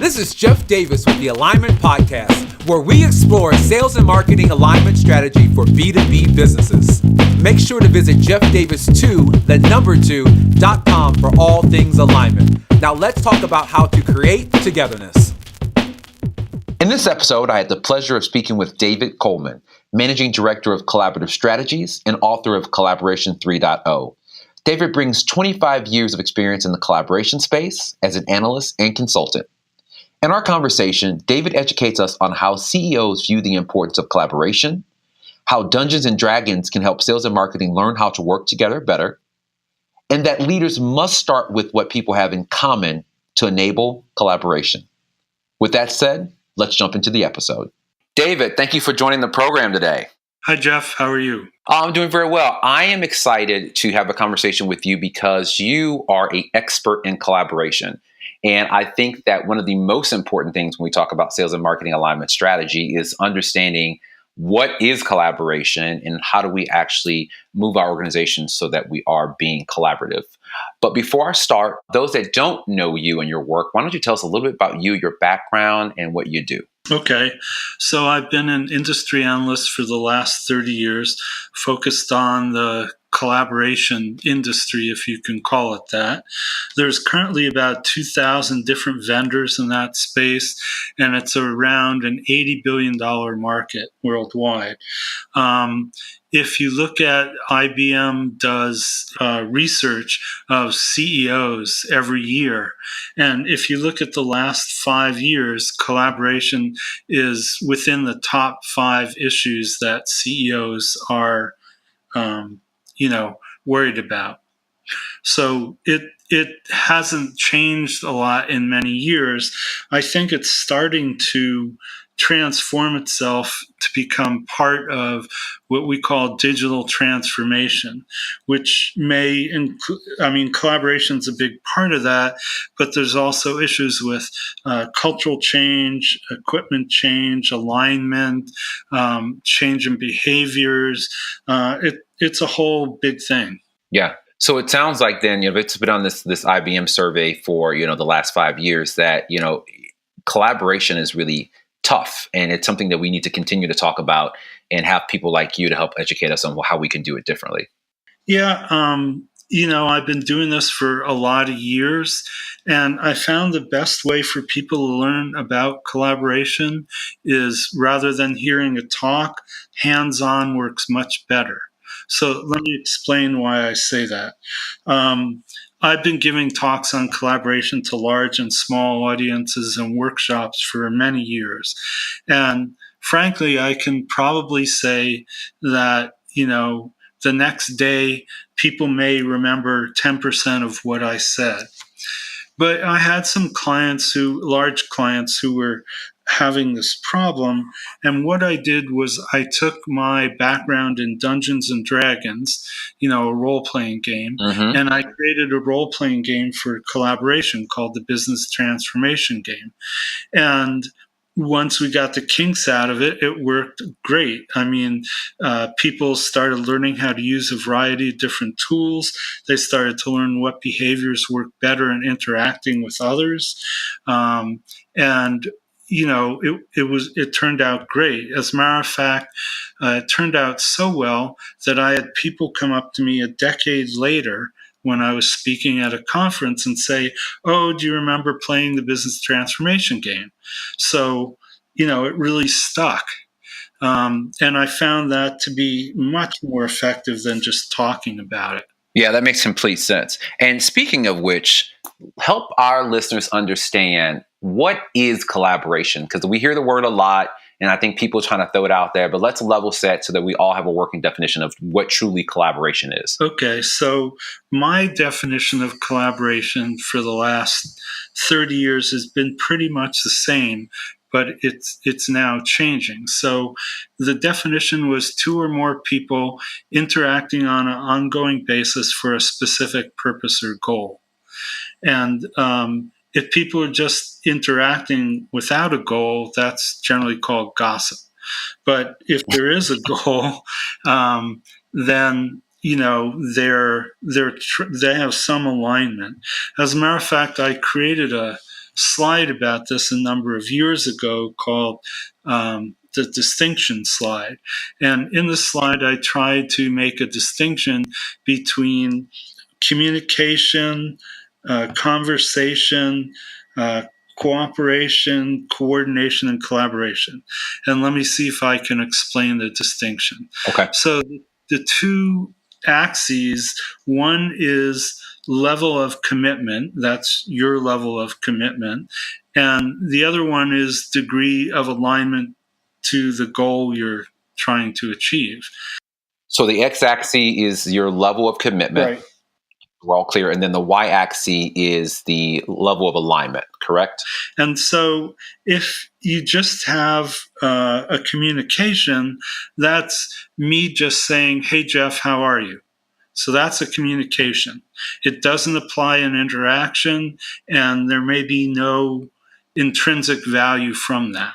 This is Jeff Davis with the Alignment Podcast, where we explore sales and marketing alignment strategy for B2B businesses. Make sure to visit jeffdavis2.com for all things alignment. Now let's talk about how to create togetherness. In this episode, I had the pleasure of speaking with David Coleman, Managing Director of Collaborative Strategies and author of Collaboration 3.0. David brings 25 years of experience in the collaboration space as an analyst and consultant. In our conversation, David educates us on how CEOs view the importance of collaboration, how Dungeons and Dragons can help sales and marketing learn how to work together better, and that leaders must start with what people have in common to enable collaboration. With that said, let's jump into the episode. David, thank you for joining the program today. Hi, Jeff. How are you? I'm doing very well. I am excited to have a conversation with you because you are an expert in collaboration. And I think that one of the most important things when we talk about sales and marketing alignment strategy is understanding what is collaboration and how do we actually move our organization so that we are being collaborative. But before I start, those that don't know you and your work, why don't you tell us a little bit about you, your background, and what you do? Okay. So I've been an industry analyst for the last 30 years, focused on the collaboration industry, if you can call it that. There's currently about 2,000 different vendors in that space, and it's around an $80 billion market worldwide. If you look at IBM does research of CEOs every year, and if you look at the last 5 years, collaboration is within the top 5 issues that CEOs are worried about. So it hasn't changed a lot in many years. I think it's starting to transform itself to become part of what we call digital transformation, which may include, collaboration is a big part of that, but there's also issues with cultural change, equipment change, alignment, change in behaviors. It's a whole big thing. Yeah. So it sounds like then, it's been on this IBM survey for, the last 5 years that, collaboration is really tough. And it's something that we need to continue to talk about and have people like you to help educate us on how we can do it differently. Yeah. I've been doing this for a lot of years, and I found the best way for people to learn about collaboration is rather than hearing a talk, hands-on works much better. So let me explain why I say that. I've been giving talks on collaboration to large and small audiences and workshops for many years. And frankly, I can probably say that, the next day, people may remember 10% of what I said. But I had some large clients who were having this problem. And what I did was I took my background in Dungeons and Dragons, a role-playing game, and I created a role-playing game for collaboration called the Business Transformation Game. And once we got the kinks out of it, it worked great. People started learning how to use a variety of different tools. They started to learn what behaviors work better in interacting with others. It turned out great. As a matter of fact, it turned out so well that I had people come up to me a decade later when I was speaking at a conference and say, "Oh, do you remember playing the Business Transformation Game?" So, it really stuck. And I found that to be much more effective than just talking about it. Yeah, that makes complete sense. And speaking of which, help our listeners understand what is collaboration, because we hear the word a lot, and I think people are trying to throw it out there, but let's level set so that we all have a working definition of what truly collaboration is. Okay, so my definition of collaboration for the last 30 years has been pretty much the same, but it's now changing. So the definition was 2 or more people interacting on an ongoing basis for a specific purpose or goal. And if people are just interacting without a goal, that's generally called gossip. But if there is a goal, then they have some alignment. As a matter of fact, I created a slide about this a number of years ago called the distinction slide. And in the slide, I tried to make a distinction between communication, conversation, cooperation, coordination, and collaboration. And let me see if I can explain the distinction. Okay. So the two axes, one is level of commitment, that's your level of commitment, and the other one is degree of alignment to the goal you're trying to achieve. So the x-axis is your level of commitment. Right. We're all clear. And then the y-axis is the level of alignment, correct? And so if you just have a communication, that's me just saying, hey, Jeff, how are you? So that's a communication. It doesn't apply an interaction, and there may be no intrinsic value from that.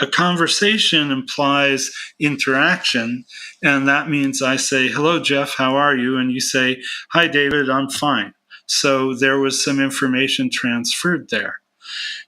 A conversation implies interaction, and that means I say, hello, Jeff, how are you? And you say, hi, David, I'm fine. So there was some information transferred there.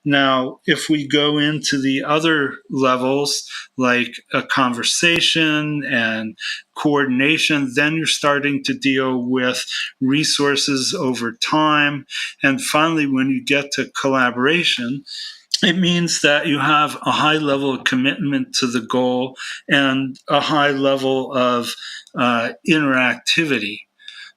Now, if we go into the other levels, like a conversation and coordination, then you're starting to deal with resources over time. And finally, when you get to collaboration, it means that you have a high level of commitment to the goal and a high level of interactivity.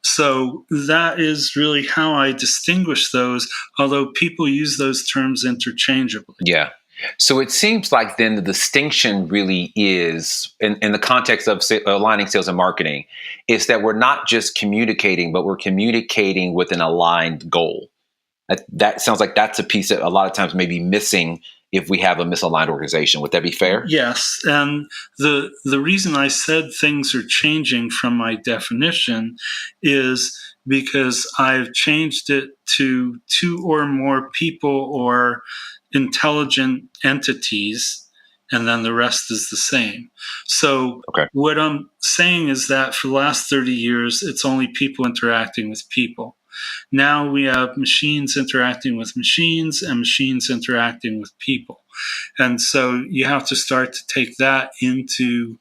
So that is really how I distinguish those, although people use those terms interchangeably. Yeah. So it seems like then the distinction really is, in the context of aligning sales and marketing, is that we're not just communicating, but we're communicating with an aligned goal. That sounds like that's a piece that a lot of times may be missing if we have a misaligned organization. Would that be fair? Yes. And the reason I said things are changing from my definition is because I've changed it to two or more people or intelligent entities, and then the rest is the same. So What I'm saying is that for the last 30 years, it's only people interacting with people. Now we have machines interacting with machines and machines interacting with people. And so you have to start to take that into,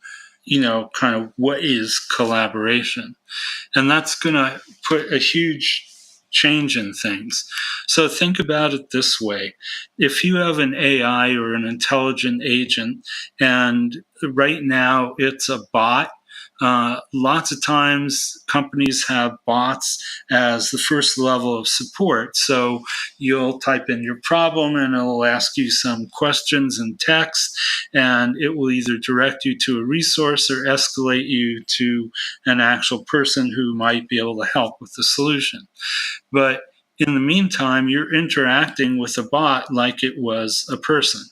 kind of what is collaboration. And that's going to put a huge change in things. So think about it this way. If you have an AI or an intelligent agent, and right now it's a bot, lots of times companies have bots as the first level of support. So you'll type in your problem and it'll ask you some questions in text, and it will either direct you to a resource or escalate you to an actual person who might be able to help with the solution. But in the meantime, you're interacting with a bot like it was a person.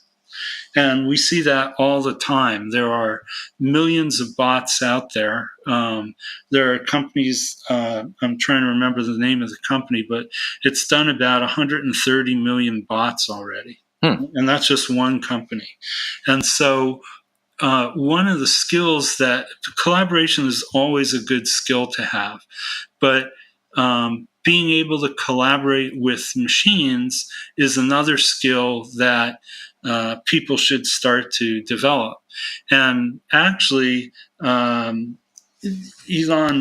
And we see that all the time. There are millions of bots out there. There are companies, I'm trying to remember the name of the company, but it's done about 130 million bots already. And that's just one company. And so one of the skills that collaboration is always a good skill to have, but being able to collaborate with machines is another skill that people should start to develop. And actually, Elon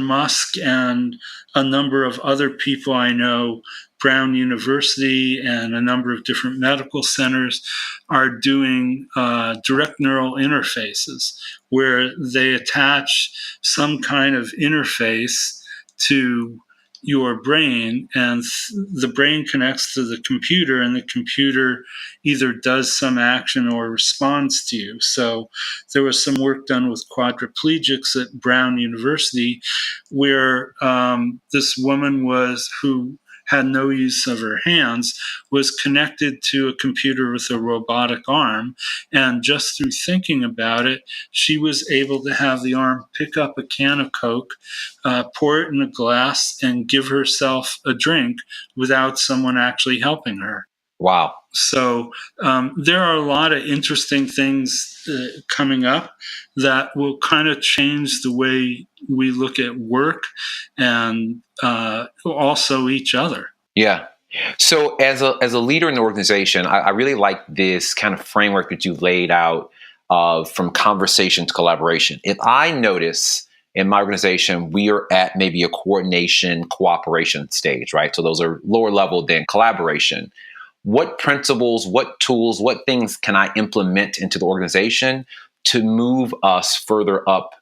Musk and a number of other people I know, Brown University and a number of different medical centers, are doing direct neural interfaces where they attach some kind of interface to your brain, and the brain connects to the computer, and the computer either does some action or responds to you. So there was some work done with quadriplegics at Brown University where this woman who had no use of her hands, was connected to a computer with a robotic arm. And just through thinking about it, she was able to have the arm pick up a can of Coke, pour it in a glass, and give herself a drink without someone actually helping her. Wow. So there are a lot of interesting things coming up that will kind of change the way we look at work and also each other. Yeah. So as a leader in the organization, I really like this kind of framework that you've laid out from conversation to collaboration. If I notice in my organization, we are at maybe a coordination, cooperation stage, right? So those are lower level than collaboration. What principles, what tools, what things can I implement into the organization to move us further up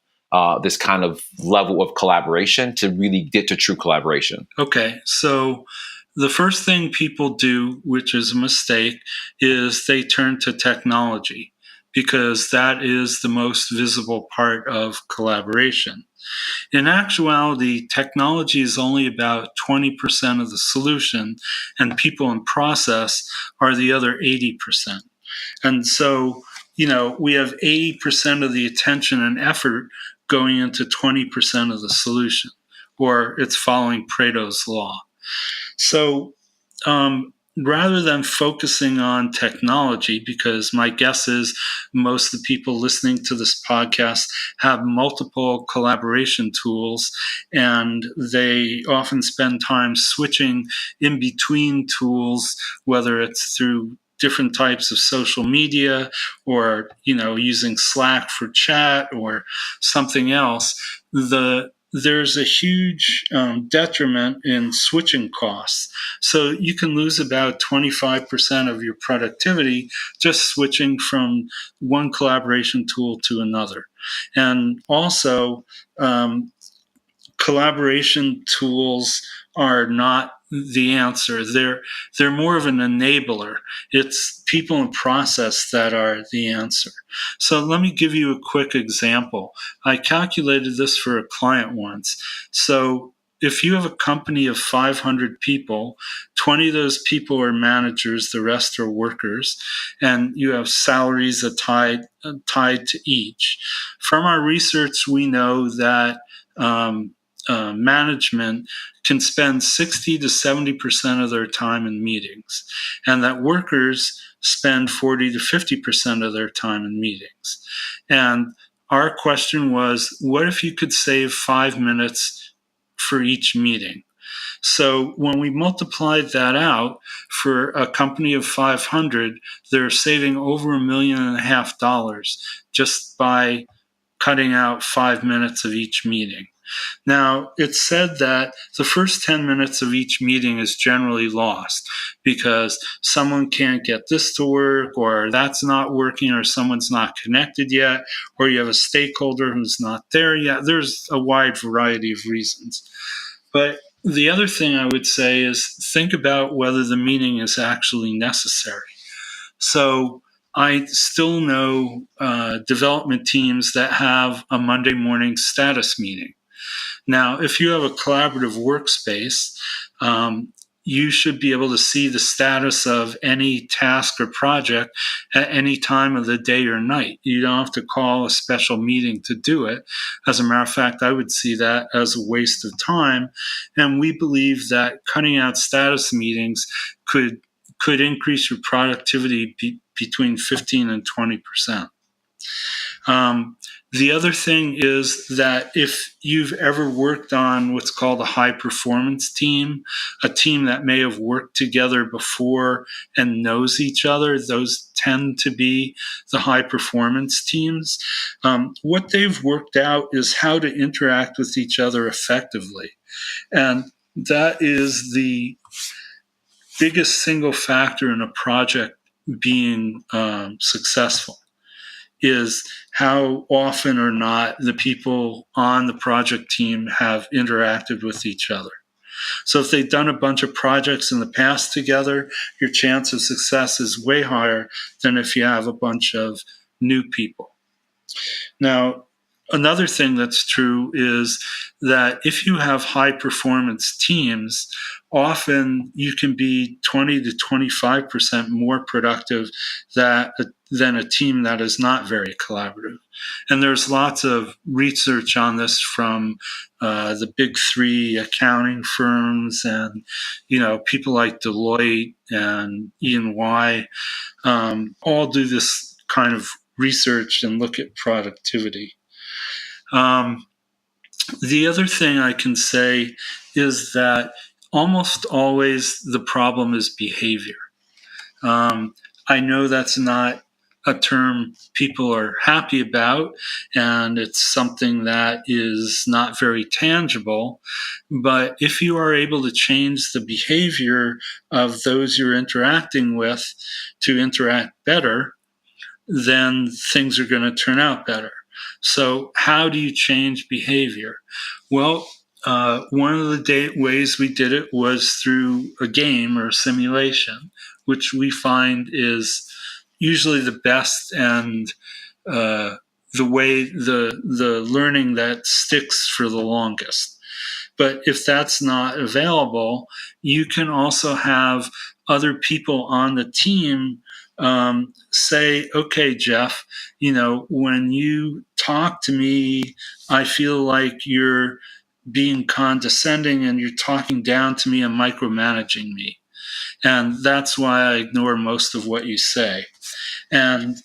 this kind of level of collaboration to really get to true collaboration? Okay, so the first thing people do, which is a mistake, is they turn to technology because that is the most visible part of collaboration. In actuality, technology is only about 20% of the solution, and people and process are the other 80%. And so, we have 80% of the attention and effort going into 20% of the solution, or it's following Pareto's law. So, rather than focusing on technology, because my guess is most of the people listening to this podcast have multiple collaboration tools and they often spend time switching in between tools, whether it's through different types of social media or using Slack for chat or something else. There's a huge detriment in switching costs. So you can lose about 25% of your productivity just switching from one collaboration tool to another. And also, collaboration tools are not the answer. They're more of an enabler. It's people and process that are the answer. So let me give you a quick example. I calculated this for a client once. So if you have a company of 500 people, 20 of those people are managers, the rest are workers, and you have salaries that tied to each. From our research, we know that management can spend 60 to 70% of their time in meetings, and that workers spend 40 to 50% of their time in meetings. And our question was, what if you could save 5 minutes for each meeting? So when we multiplied that out for a company of 500, they're saving over $1.5 million just by cutting out 5 minutes of each meeting. Now, it's said that the first 10 minutes of each meeting is generally lost because someone can't get this to work, or that's not working, or someone's not connected yet, or you have a stakeholder who's not there yet. There's a wide variety of reasons. But the other thing I would say is think about whether the meeting is actually necessary. So I still know development teams that have a Monday morning status meeting. Now, if you have a collaborative workspace, you should be able to see the status of any task or project at any time of the day or night. You don't have to call a special meeting to do it. As a matter of fact, I would see that as a waste of time. And we believe that cutting out status meetings could increase your productivity between 15 and 20%. The other thing is that if you've ever worked on what's called a high performance team, a team that may have worked together before and knows each other, those tend to be the high performance teams. What they've worked out is how to interact with each other effectively. And that is the biggest single factor in a project being successful, is how often or not the people on the project team have interacted with each other. So if they've done a bunch of projects in the past together, your chance of success is way higher than if you have a bunch of new people. Now, another thing that's true is that if you have high performance teams, often you can be 20 to 25% more productive than a team that is not very collaborative. And there's lots of research on this from the big three accounting firms and people like Deloitte and E&Y all do this kind of research and look at productivity. The other thing I can say is that almost always the problem is behavior. I know that's not a term people are happy about, and it's something that is not very tangible. But if you are able to change the behavior of those you're interacting with to interact better, then things are going to turn out better. So, how do you change behavior? Well, one of the ways we did it was through a game or a simulation, which we find is usually the best and the way the learning that sticks for the longest. But if that's not available, you can also have other people on the team say, okay, Jeff, when you talk to me, I feel like you're being condescending and you're talking down to me and micromanaging me. And that's why I ignore most of what you say. And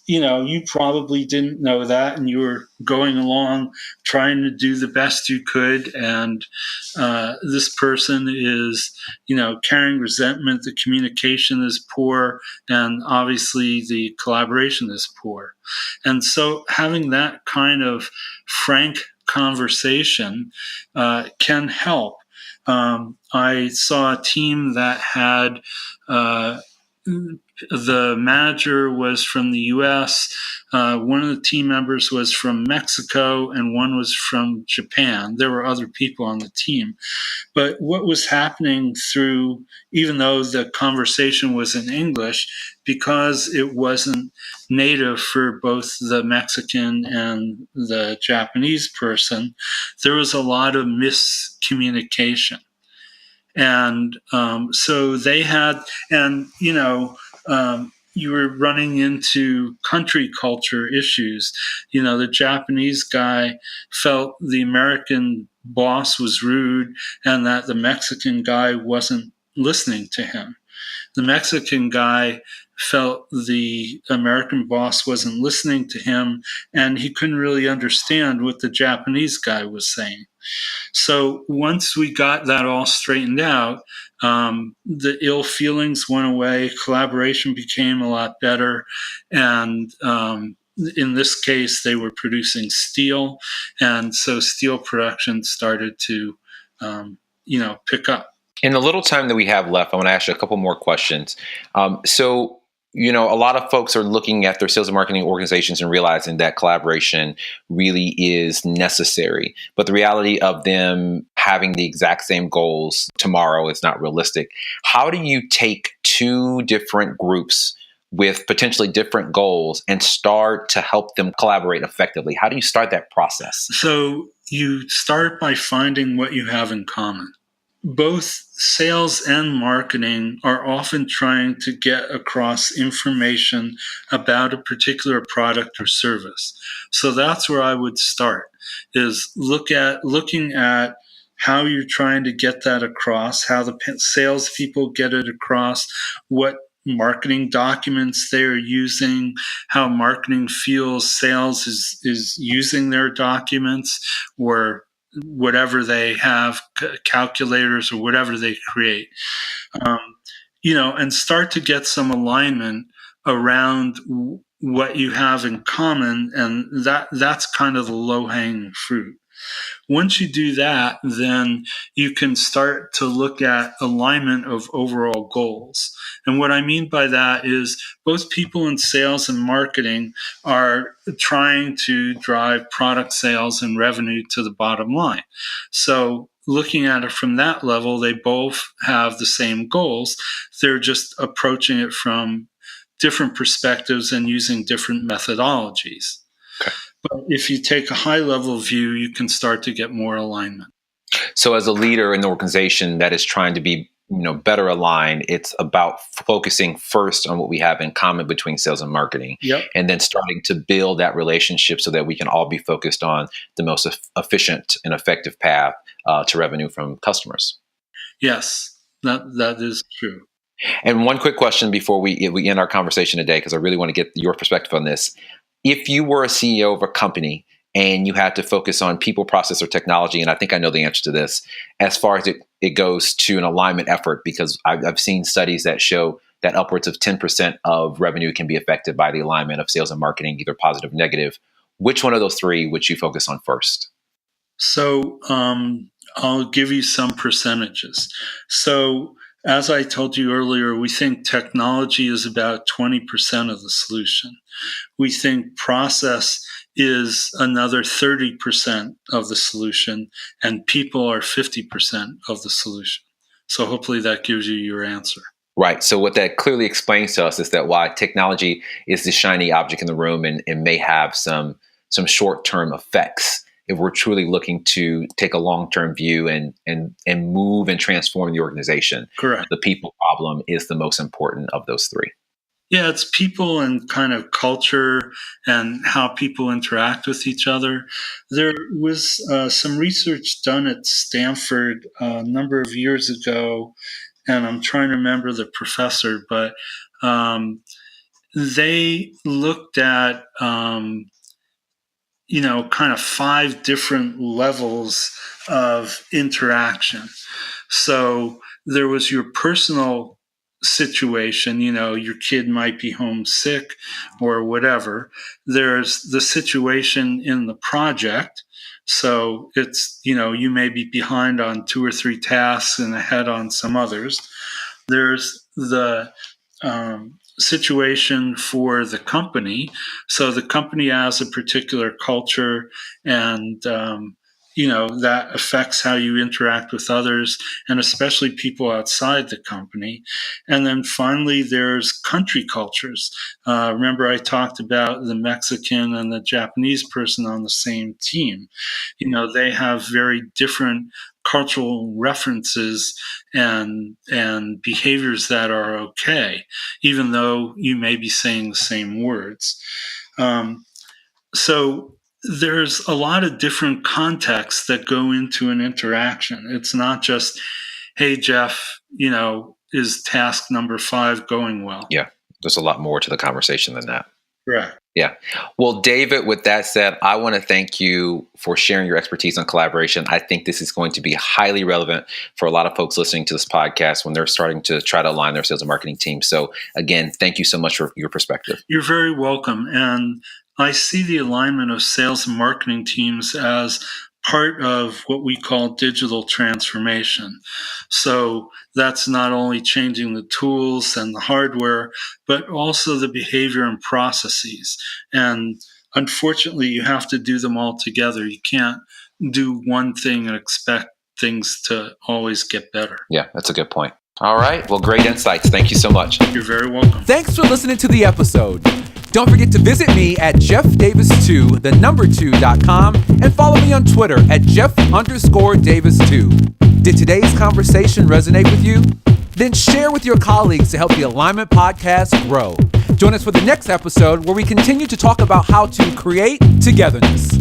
you probably didn't know that, and you were going along trying to do the best you could. And this person is, carrying resentment. The communication is poor, and obviously the collaboration is poor. And so having that kind of frank conversation can help. I saw a team that had the manager was from the US, one of the team members was from Mexico, and one was from Japan. There were other people on the team. But what was happening through, even though the conversation was in English, because it wasn't native for both the Mexican and the Japanese person, there was a lot of miscommunication. And so they had, and you were running into country culture issues. The Japanese guy felt the American boss was rude and that the Mexican guy wasn't listening to him. The Mexican guy felt the American boss wasn't listening to him, and he couldn't really understand what the Japanese guy was saying. So once we got that all straightened out, the ill feelings went away, collaboration became a lot better, and in this case, they were producing steel, and so steel production started to, pick up. In the little time that we have left, I want to ask you a couple more questions. A lot of folks are looking at their sales and marketing organizations and realizing that collaboration really is necessary. But the reality of them having the exact same goals tomorrow is not realistic. How do you take two different groups with potentially different goals and start to help them collaborate effectively? How do you start that process? So you start by finding what you have in common. Both sales and marketing are often trying to get across information about a particular product or service. So that's where I would start, is looking at how you're trying to get that across, how the salespeople get it across, what marketing documents they're using, how marketing feels sales is using their documents, or whatever they have, calculators or whatever they create, and start to get some alignment around what you have in common, and that's kind of the low-hanging fruit. Once you do that, then you can start to look at alignment of overall goals. And what I mean by that is both people in sales and marketing are trying to drive product sales and revenue to the bottom line. So looking at it from that level, they both have the same goals. They're just approaching it from different perspectives and using different methodologies. Okay. But if you take a high-level view, you can start to get more alignment. So as a leader in the organization that is trying to be better aligned, it's about focusing first on what we have in common between sales and marketing, Yep. And then starting to build that relationship so that we can all be focused on the most efficient and effective path to revenue from customers. Yes, that is true. And one quick question before we end our conversation today, because I really want to get your perspective on this. If you were a CEO of a company and you had to focus on people, process, or technology, and I think I know the answer to this, as far as it goes to an alignment effort, because I've seen studies that show that upwards of 10% of revenue can be affected by the alignment of sales and marketing, either positive or negative. Which one of those three would you focus on first? So I'll give you some percentages. So as I told you earlier, we think technology is about 20% of the solution. We think process is another 30% of the solution, and people are 50% of the solution. So hopefully that gives you your answer. Right. So what that clearly explains to us is that why technology is the shiny object in the room and may have some short-term effects if we're truly looking to take a long-term view and move and transform the organization. Correct. The people problem is the most important of those three. Yeah, it's people and kind of culture and how people interact with each other. There was some research done at Stanford a number of years ago, and I'm trying to remember the professor, but they looked at kind of 5 different levels of interaction. So there was your personal situation, your kid might be homesick or whatever. There's the situation in the project. So it's, you may be behind on 2 or 3 tasks and ahead on some others. There's the situation for the company. So the company has a particular culture, and that affects how you interact with others, and especially people outside the company. And then finally, there's country cultures. Remember, I talked about the Mexican and the Japanese person on the same team. They have very different cultural references and behaviors that are okay, even though you may be saying the same words. So there's a lot of different contexts that go into an interaction. It's not just, hey, Jeff, is task number 5 going well? Yeah, there's a lot more to the conversation than that. Right. Yeah. Well, David, with that said, I want to thank you for sharing your expertise on collaboration. I think this is going to be highly relevant for a lot of folks listening to this podcast when they're starting to try to align their sales and marketing team. So again, thank you so much for your perspective. You're very welcome. And I see the alignment of sales and marketing teams as part of what we call digital transformation. So that's not only changing the tools and the hardware, but also the behavior and processes. And unfortunately, you have to do them all together. You can't do one thing and expect things to always get better. Yeah, that's a good point. All right. Well, great insights. Thank you so much. You're very welcome. Thanks for listening to the episode. Don't forget to visit me at jeffdavis2, the number 2.com, and follow me on Twitter at Jeff_Davis2. Did today's conversation resonate with you? Then share with your colleagues to help the Alignment Podcast grow. Join us for the next episode where we continue to talk about how to create togetherness.